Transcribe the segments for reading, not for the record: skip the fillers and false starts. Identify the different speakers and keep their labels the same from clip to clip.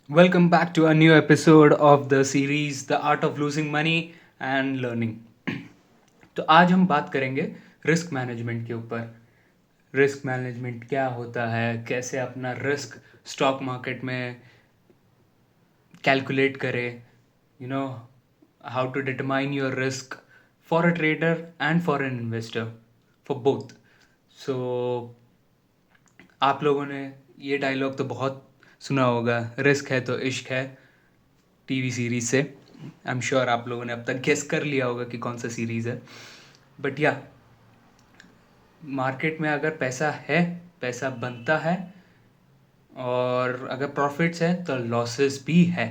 Speaker 1: Welcome back to a new episode of the series The Art of Losing Money and Learning. तो आज हम बात करेंगे risk management के ऊपर। रिस्क मैनेजमेंट क्या होता है, कैसे अपना रिस्क स्टॉक मार्केट में कैलकुलेट करें, how to determine your risk for a trader and for an investor, for both. So आप लोगों ने ये डायलॉग तो बहुत सुना होगा, रिस्क है तो इश्क है, टीवी सीरीज से। आई एम श्योर आप लोगों ने अब तक गेस कर लिया होगा कि कौन सा सीरीज है। बट या मार्केट में अगर पैसा है, पैसा बनता है, और अगर प्रॉफिट्स है तो लॉसेस भी है।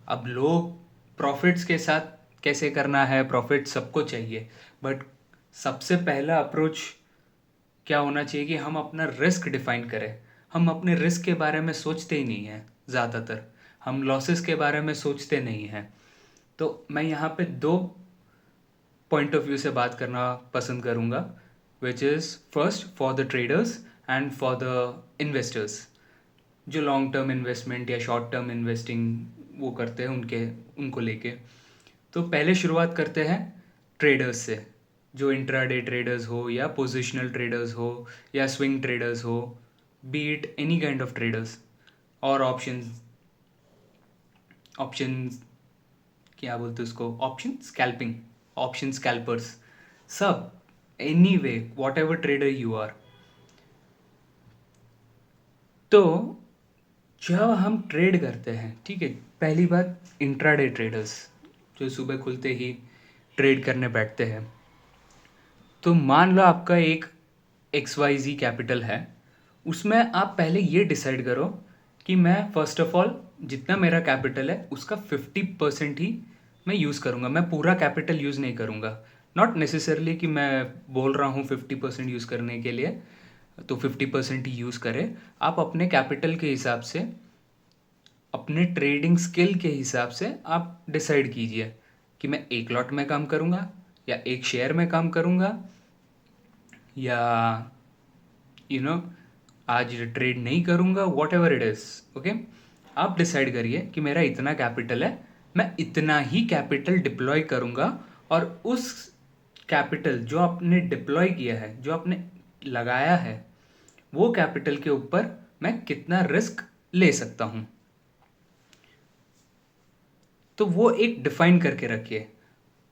Speaker 1: अब लोग प्रॉफिट्स के साथ कैसे करना है, प्रॉफिट सबको चाहिए, बट सबसे पहला अप्रोच क्या होना चाहिए कि हम अपना रिस्क डिफाइन करें। हम अपने रिस्क के बारे में सोचते ही नहीं हैं ज़्यादातर, हम लॉसेस के बारे में सोचते नहीं हैं। तो मैं यहाँ पे दो पॉइंट ऑफ व्यू से बात करना पसंद करूँगा, which is first for the traders and for the investors जो लॉन्ग टर्म इन्वेस्टमेंट या शॉर्ट टर्म इन्वेस्टिंग वो करते हैं, उनको लेके। तो पहले शुरुआत करते हैं ट्रेडर्स से, जो इंट्राडे ट्रेडर्स हो या पोजिशनल ट्रेडर्स हो या स्विंग ट्रेडर्स हो, be it any kind of traders, और ऑप्शंस क्या बोलते हैं उसको, ऑप्शन स्कैल्पिंग, ऑप्शन स्कैल्पर्स, सब, anyway whatever trader you are. तो जब हम ट्रेड करते हैं, ठीक है, पहली बात इंट्राडे ट्रेडर्स जो सुबह खुलते ही ट्रेड करने बैठते हैं। तो मान लो आपका एक XYZ कैपिटल है, उसमें आप पहले ये डिसाइड करो कि मैं फर्स्ट ऑफ ऑल जितना मेरा कैपिटल है उसका 50% ही मैं यूज़ करूँगा, मैं पूरा कैपिटल यूज़ नहीं करूँगा। नॉट नेसेसरली कि मैं बोल रहा हूँ 50% यूज़ करने के लिए तो 50% ही यूज़ करें। आप अपने कैपिटल के हिसाब से, अपने ट्रेडिंग स्किल के हिसाब से आप डिसाइड कीजिए कि मैं एक लॉट में काम करूँगा या एक शेयर में काम करूँगा, या यू नो आज ट्रेड नहीं करूँगा, what ever it is. Okay, आप डिसाइड करिए कि मेरा इतना कैपिटल है, मैं इतना ही कैपिटल डिप्लॉय करूँगा, और उस कैपिटल जो आपने डिप्लॉय किया है, जो आपने लगाया है, वो कैपिटल के ऊपर मैं कितना रिस्क ले सकता हूँ, तो वो एक डिफाइन करके रखिए।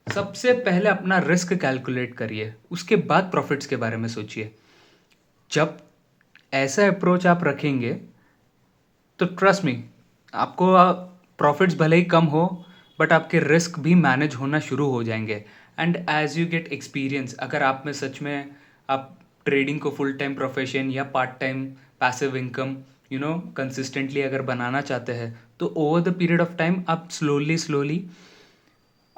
Speaker 1: सबसे पहले अपना रिस्क कैलकुलेट करिए, उसके बाद प्रॉफिट्स के बारे में सोचिए। जब ऐसा अप्रोच आप रखेंगे तो ट्रस्ट मी, आपको प्रॉफिट्स भले ही कम हो, बट आपके रिस्क भी मैनेज होना शुरू हो जाएंगे। And as you get experience, अगर आप में सच में आप ट्रेडिंग को फुल टाइम प्रोफेशन या part time passive income consistently अगर बनाना चाहते हैं, तो over the period of time आप स्लोली स्लोली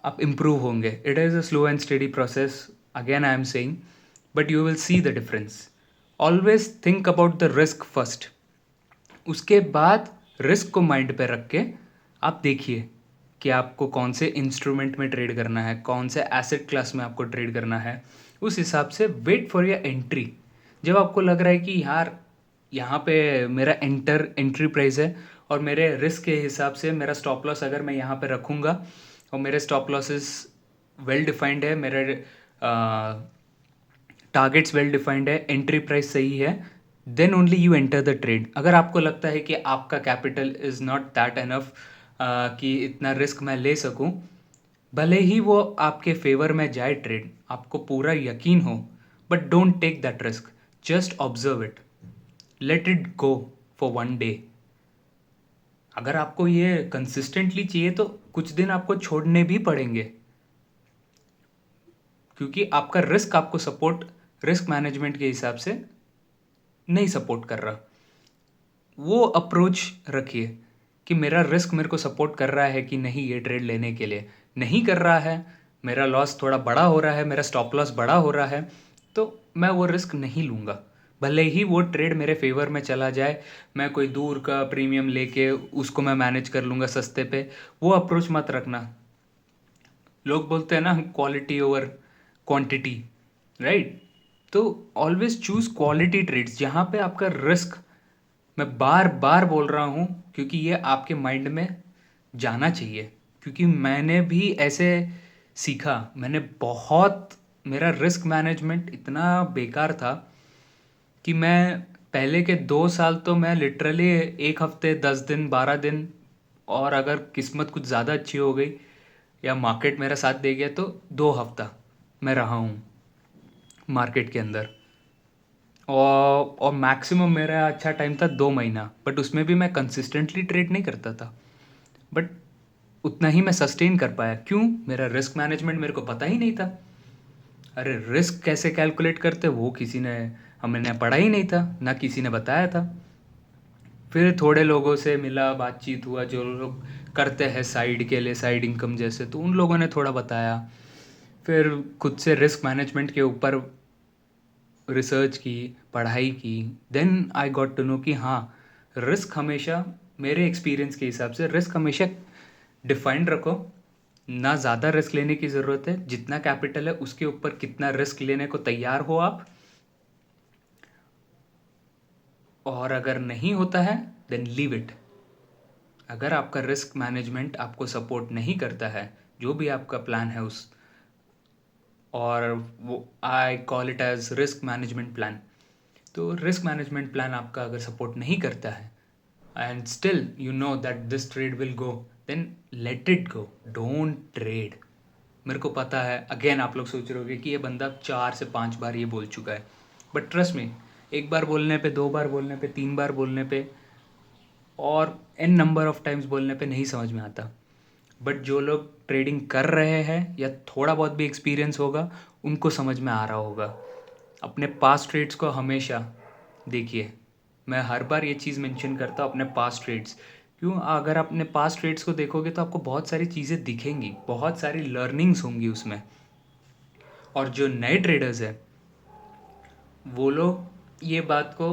Speaker 1: आप इम्प्रूव होंगे। It is a slow and steady process, again I am saying, but you will see the difference. Always think about the risk first, उसके बाद risk को mind पे रख के आप देखिए कि आपको कौन से इंस्ट्रूमेंट में ट्रेड करना है, कौन से एसेट क्लास में आपको ट्रेड करना है। उस हिसाब से वेट फॉर योर एंट्री। जब आपको लग रहा है कि यार यहाँ पे मेरा एंट्री प्राइस है, और मेरे रिस्क के हिसाब से मेरा स्टॉप लॉस अगर मैं यहाँ पे रखूँगा, और मेरे स्टॉप लॉसेस वेल डिफाइंड है, मेरे टारगेट्स वेल डिफाइंड है, एंट्री प्राइस सही है, then only you enter the trade. अगर आपको लगता है कि आपका capital is not that enough कि इतना रिस्क मैं ले सकूं, भले ही वो आपके फेवर में जाए ट्रेड, आपको पूरा यकीन हो, but don't take that risk, just observe it, let it go for one day. अगर आपको ये कंसिस्टेंटली चाहिए तो कुछ दिन आपको छोड़ने भी पड़ेंगे, क्योंकि आपका रिस्क आपको सपोर्ट, रिस्क मैनेजमेंट के हिसाब से नहीं सपोर्ट कर रहा। वो अप्रोच रखिए कि मेरा रिस्क मेरे को सपोर्ट कर रहा है कि नहीं, ये ट्रेड लेने के लिए नहीं कर रहा है, मेरा लॉस थोड़ा बड़ा हो रहा है, मेरा स्टॉप लॉस बड़ा हो रहा है, तो मैं वो रिस्क नहीं लूँगा। भले ही वो ट्रेड मेरे फेवर में चला जाए, मैं कोई दूर का प्रीमियम लेके उसको मैं मैनेज कर लूँगा सस्ते पे, वो अप्रोच मत रखना। लोग बोलते हैं ना, क्वालिटी ओवर क्वांटिटी, राइट? तो ऑलवेज चूज क्वालिटी ट्रेड्स जहाँ पे आपका रिस्क मैं बार बार बोल रहा हूँ क्योंकि ये आपके माइंड में जाना चाहिए, क्योंकि मैंने भी ऐसे सीखा। मैंने बहुत, मेरा रिस्क मैनेजमेंट इतना बेकार था कि मैं पहले के 2 साल तो मैं लिटरली 1 हफ्ते, 10 दिन, 12 दिन, और अगर किस्मत कुछ ज़्यादा अच्छी हो गई या मार्केट मेरा साथ दे गया तो 2 हफ्ता मैं रहा हूँ मार्केट के अंदर। और मैक्सिमम मेरा अच्छा टाइम था 2 महीना, बट उसमें भी मैं कंसिस्टेंटली ट्रेड नहीं करता था, बट उतना ही मैं सस्टेन कर पाया। क्यों? मेरा रिस्क मैनेजमेंट मेरे को पता ही नहीं था। अरे रिस्क कैसे कैलकुलेट करते वो किसी ने, हमने पढ़ा ही नहीं था, ना किसी ने बताया था। फिर थोड़े लोगों से मिला, बातचीत हुआ, जो लोग करते हैं साइड के लिए, साइड इनकम जैसे, तो उन लोगों ने थोड़ा बताया। फिर खुद से रिस्क मैनेजमेंट के ऊपर रिसर्च की, पढ़ाई की। Then I got to know कि हाँ, रिस्क हमेशा, मेरे एक्सपीरियंस के हिसाब से रिस्क हमेशा डिफाइंड रखो। ना ज़्यादा रिस्क लेने की ज़रूरत है, जितना कैपिटल है उसके ऊपर कितना रिस्क लेने को तैयार हो आप। और अगर नहीं होता है देन लीव इट। अगर आपका रिस्क मैनेजमेंट आपको सपोर्ट नहीं करता है, जो भी आपका प्लान है उस, और वो I call it as risk management plan, तो रिस्क मैनेजमेंट प्लान आपका अगर सपोर्ट नहीं करता है and still you know that this trade will go, then let it go, don't trade. मेरे को पता है अगेन आप लोग सोच रहे होगे कि ये बंदा 4 से 5 बार ये बोल चुका है, बट ट्रस्ट मी, एक बार बोलने पे, 2 बार बोलने पे, 3 बार बोलने पे, और एन नंबर ऑफ टाइम्स बोलने पे नहीं समझ में आता। बट जो लोग ट्रेडिंग कर रहे हैं या थोड़ा बहुत भी एक्सपीरियंस होगा, उनको समझ में आ रहा होगा। अपने पास्ट ट्रेड्स को हमेशा देखिए। मैं हर बार ये चीज़ मेंशन करता हूँ, अपने पास्ट ट्रेड्स। क्यों? अगर अपने पास्ट ट्रेड्स को देखोगे तो आपको बहुत सारी चीज़ें दिखेंगी, बहुत सारी लर्निंग्स होंगी उसमें। और जो नए ट्रेडर्स हैं वो लोग ये बात को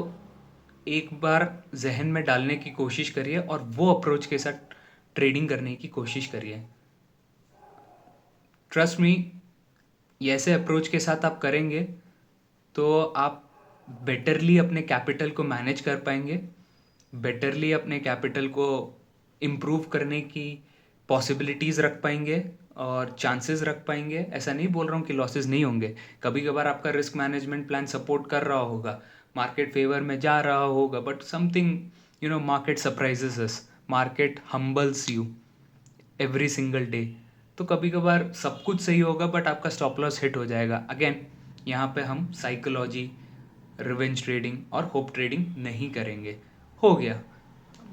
Speaker 1: एक बार जहन में डालने की कोशिश करिए और वो अप्रोच के साथ ट्रेडिंग करने की कोशिश करिए। ट्रस्ट मी, ये ऐसे अप्रोच के साथ आप करेंगे तो आप बेटरली अपने कैपिटल को मैनेज कर पाएंगे, बेटरली अपने कैपिटल को इम्प्रूव करने की पॉसिबिलिटीज़ रख पाएंगे और चांसेस रख पाएंगे। ऐसा नहीं बोल रहा हूँ कि लॉसेस नहीं होंगे, कभी कभार आपका रिस्क मैनेजमेंट प्लान सपोर्ट कर रहा होगा, मार्केट फेवर में जा रहा होगा, but something, you know, market surprises us, market हम्बल्स you every single day. तो कभी कभार सब कुछ सही होगा बट आपका स्टॉप लॉस हिट हो जाएगा। अगेन यहाँ पे हम साइकोलॉजी, रिवेंज ट्रेडिंग और होप ट्रेडिंग नहीं करेंगे। हो गया,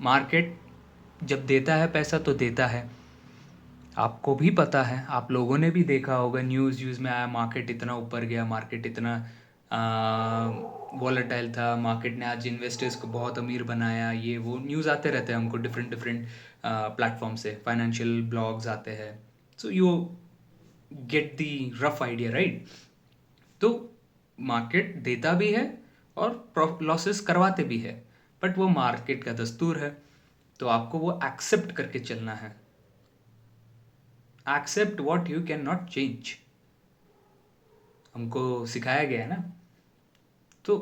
Speaker 1: मार्केट जब देता है पैसा तो देता है। आपको भी पता है, आप लोगों ने भी देखा होगा, न्यूज़ में आया मार्केट इतना ऊपर गया, मार्केट इतना वॉलेटाइल था, मार्केट ने आज इन्वेस्टर्स को बहुत अमीर बनाया, ये वो न्यूज़ आते रहते हैं हमको डिफरेंट डिफरेंट प्लेटफॉर्म से, फाइनेंशियल ब्लॉग्स आते हैं। So you get the rough idea, right? तो मार्केट देता भी है और लॉसेस करवाते भी है, बट वो मार्केट का दस्तूर है, तो आपको वो एक्सेप्ट करके चलना है। Accept what you can not change, हमको सिखाया गया है ना। तो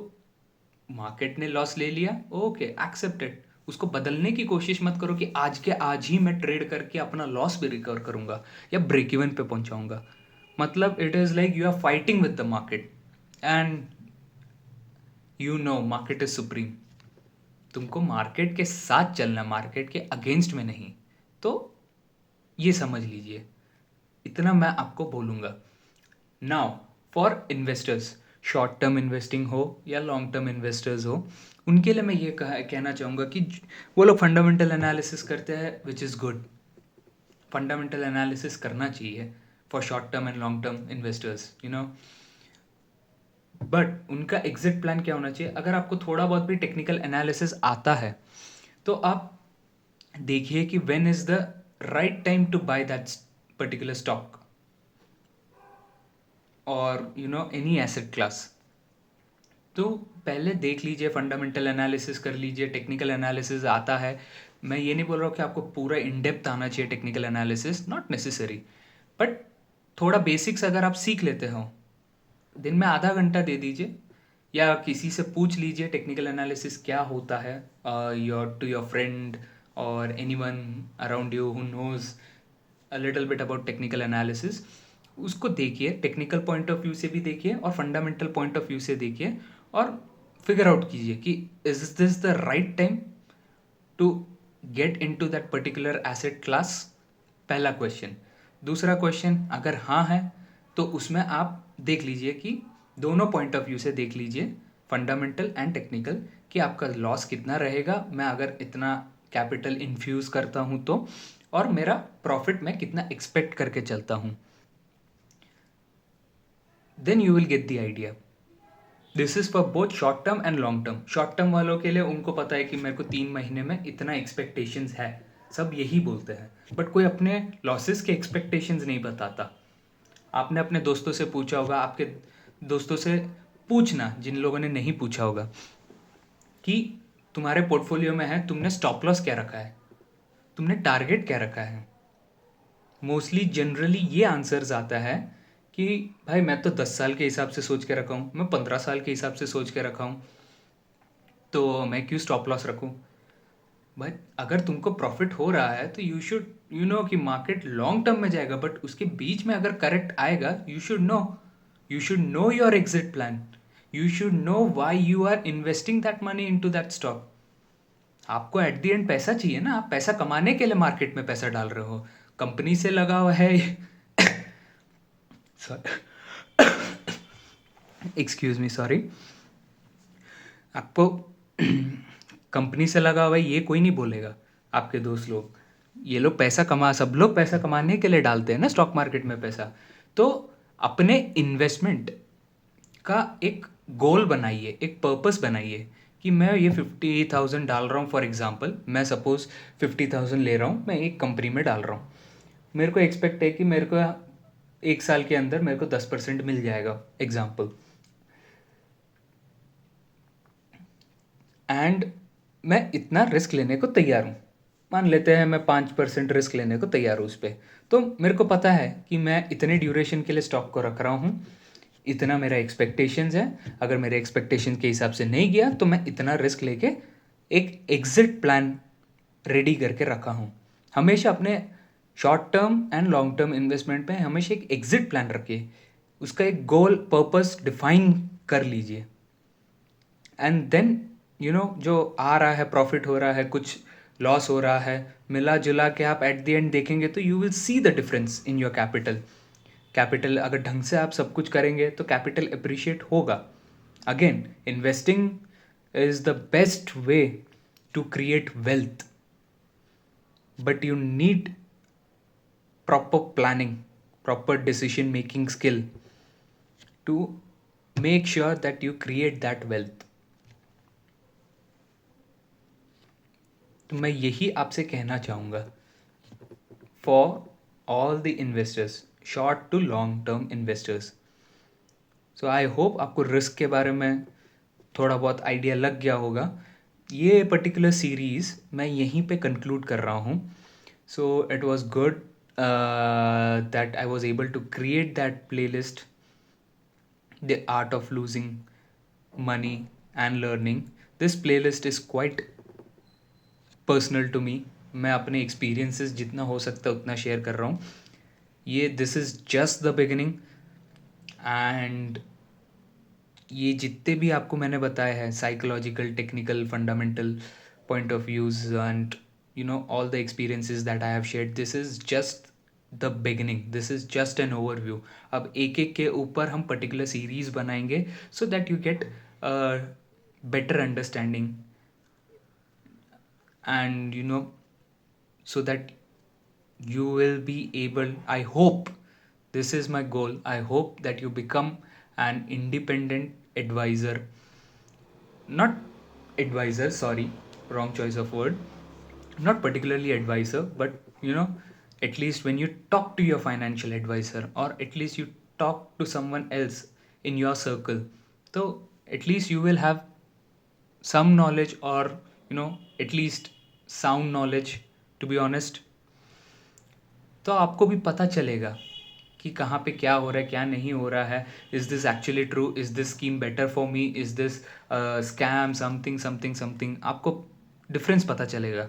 Speaker 1: मार्केट ने लॉस ले लिया, ओके, एक्सेप्टेड। उसको बदलने की कोशिश मत करो कि आज के आज ही मैं ट्रेड करके अपना लॉस भी रिकवर करूंगा या ब्रेक इवन पे पहुंचाऊंगा। मतलब it is like you are fighting with the market and you know market is supreme. तुमको मार्केट के साथ चलना, मार्केट के अगेंस्ट में नहीं। तो ये समझ लीजिए, इतना मैं आपको बोलूँगा। Now for investors, short term investing हो या लॉन्ग टर्म इन्वेस्टर्स हो, उनके लिए मैं ये कहना चाहूँगा कि वो लोग फंडामेंटल एनालिसिस करते हैं, which is good. Fundamental analysis करना चाहिए for short term and long term investors, you know. But उनका एग्जिट प्लान क्या होना चाहिए? अगर आपको थोड़ा बहुत भी टेक्निकल एनालिसिस आता है तो आप देखिए कि when is the right time to buy that particular stock और you know any asset class. तो पहले देख लीजिए, फंडामेंटल एनालिसिस कर लीजिए, टेक्निकल एनालिसिस आता है। मैं ये नहीं बोल रहा हूँ कि आपको पूरा इन डेप्थ आना चाहिए technical analysis, not necessary, but थोड़ा बेसिक्स अगर आप सीख लेते हो, दिन में आधा घंटा दे दीजिए, या किसी से पूछ लीजिए टेक्निकल एनालिसिस क्या होता है, योर फ्रेंड और anyone around you who knows a little bit about technical analysis. उसको देखिए, टेक्निकल पॉइंट ऑफ व्यू से भी देखिए और फंडामेंटल पॉइंट ऑफ व्यू से देखिए, और फिगर आउट कीजिए कि is this the right time to get in to that particular asset class. पहला क्वेश्चन। दूसरा क्वेश्चन अगर हाँ है तो उसमें आप देख लीजिए कि दोनों पॉइंट ऑफ व्यू से देख लीजिए, फंडामेंटल एंड टेक्निकल, कि आपका लॉस कितना रहेगा मैं अगर इतना कैपिटल इन्फ्यूज़ करता हूँ तो, और मेरा प्रॉफिट मैं कितना एक्सपेक्ट करके चलता हूँ। Then you will get the idea. This is for both short term and long term. Short term वालों के लिए उनको पता है कि मेरे को 3 महीने में इतना एक्सपेक्टेशंस है, सब यही बोलते हैं, बट कोई अपने लॉसेस के एक्सपेक्टेशंस नहीं बताता। आपने अपने दोस्तों से पूछा होगा, आपके दोस्तों से पूछना जिन लोगों ने नहीं पूछा होगा, कि तुम्हारे पोर्टफोलियो में है, तुमने स्टॉप लॉस क्या रखा है, तुमने टारगेट क्या रखा है। मोस्टली जनरली ये आंसर्स आता है कि भाई मैं तो 10 साल के हिसाब से सोच के रखा हूँ, मैं 15 साल के हिसाब से सोच के रखा हूँ, तो मैं क्यों स्टॉप लॉस रखूँ। भाई अगर तुमको प्रॉफिट हो रहा है तो यू शुड यू नो कि मार्केट लॉन्ग टर्म में जाएगा, बट उसके बीच में अगर करेक्ट आएगा, you should know your exit plan, you should know why you are investing that money into that stock. आपको एट द एंड पैसा चाहिए ना, आप पैसा कमाने के लिए मार्केट में पैसा डाल रहे हो, कंपनी से लगा हुआ है। Excuse me, sorry. आपको कंपनी से लगा हुआ है ये कोई नहीं बोलेगा, आपके दोस्त लोग, ये लोग पैसा कमा, सब लोग पैसा कमाने के लिए डालते हैं ना स्टॉक मार्केट में पैसा। तो अपने इन्वेस्टमेंट का एक गोल बनाइए, एक पर्पस बनाइए कि मैं ये 50,000 डाल रहा हूँ। फॉर एग्जांपल मैं सपोज 50,000 ले रहा हूँ, मैं एक कंपनी में डाल रहा हूँ, मेरे को एक्सपेक्ट है कि मेरे को 1 साल के अंदर मेरे को 10% मिल जाएगा, एग्जाम्पल। एंड मैं इतना रिस्क लेने को तैयार हूँ, मान लेते हैं मैं 5% रिस्क लेने को तैयार हूँ उस पर। तो मेरे को पता है कि मैं इतने ड्यूरेशन के लिए स्टॉक को रख रहा हूँ, इतना मेरा एक्सपेक्टेशंस है, अगर मेरे एक्सपेक्टेशन के हिसाब से नहीं गया तो मैं इतना रिस्क लेके एक एग्जिट प्लान रेडी करके रखा हूँ। हमेशा अपने short term and long term investment में हमेशा एक एग्जिट प्लान रखिए, उसका एक गोल पर्पस डिफाइन कर लीजिए। एंड देन जो आ रहा है, प्रॉफिट हो रहा है, कुछ लॉस हो रहा है, मिला जुला के आप एट द एंड देखेंगे तो you will see the difference in your capital अगर ढंग से आप सब कुछ करेंगे तो कैपिटल अप्रिशिएट होगा। Again, investing is the best way to create wealth, but you need proper planning, proper decision making skill to make sure that you create that wealth. तो मैं यही आपसे कहना चाहूँगा for all the investors, short to long term investors. So I hope आपको risk के बारे में थोड़ा बहुत आइडिया लग गया होगा। ये पर्टिकुलर सीरीज़ मैं यहीं पे कंक्लूड कर रहा हूँ। So it was good that I was able to create that playlist, The Art of Losing Money and Learning. This playlist is quite personal to me. मैं अपने एक्सपीरियंसेस जितना हो सकता है उतना शेयर कर रहा हूँ। ये this is just the beginning, and ये जितने भी आपको मैंने बताया है, psychological, technical, fundamental point of views and all the experiences that I have shared, this is just the beginning, this is just an overview. अब एक एक के ऊपर हम पर्टिकुलर सीरीज़ बनाएंगे so that you get better understanding, and so that you will be able, I hope, this is my goal, I hope that you become an independent advisor, not advisor, sorry, wrong choice of word, not particularly advisor, but at least when you talk to your financial advisor, or at least you talk to someone else in your circle, so at least you will have some knowledge, or at least sound knowledge, to be honest। तो आपको भी पता चलेगा कि कहाँ पे क्या हो रहा है, क्या नहीं हो रहा है, is this actually true, is this scheme better for me, is this scam, something something something, आपको डिफरेंस पता चलेगा।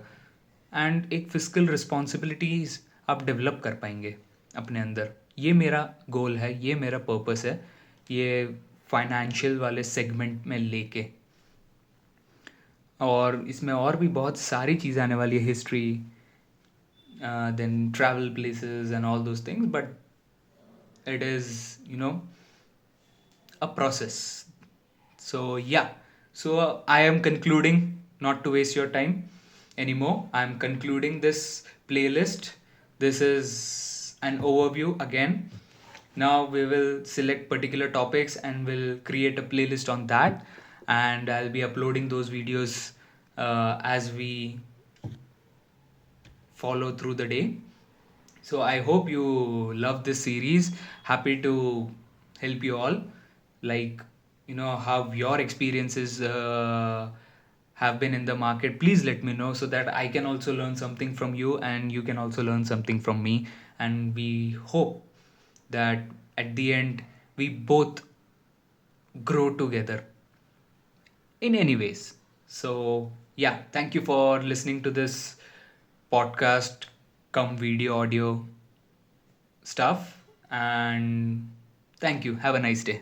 Speaker 1: एंड एक फिजिकल रिस्पॉन्सिबिलिटीज आप डेवलप कर पाएंगे अपने अंदर। ये मेरा गोल है, ये मेरा पर्पस है, ये फाइनेंशियल वाले सेगमेंट में लेके। और इसमें और भी बहुत सारी चीज़ें आने वाली है, history, then travel places and all those things, but it is, a process. So yeah, so I am concluding, not to waste your time anymore, I am concluding this playlist. This is an overview again. Now we will select particular topics and we'll create a playlist on that, and I'll be uploading those videos as we follow through the day. So I hope you love this series. Happy to help you all. Like, how your experiences have been in the market. Please let me know so that I can also learn something from you and you can also learn something from me. And we hope that at the end we both grow together in any ways. So, yeah, thank you for listening to this podcast, come video, audio stuff. And thank you. Have a nice day.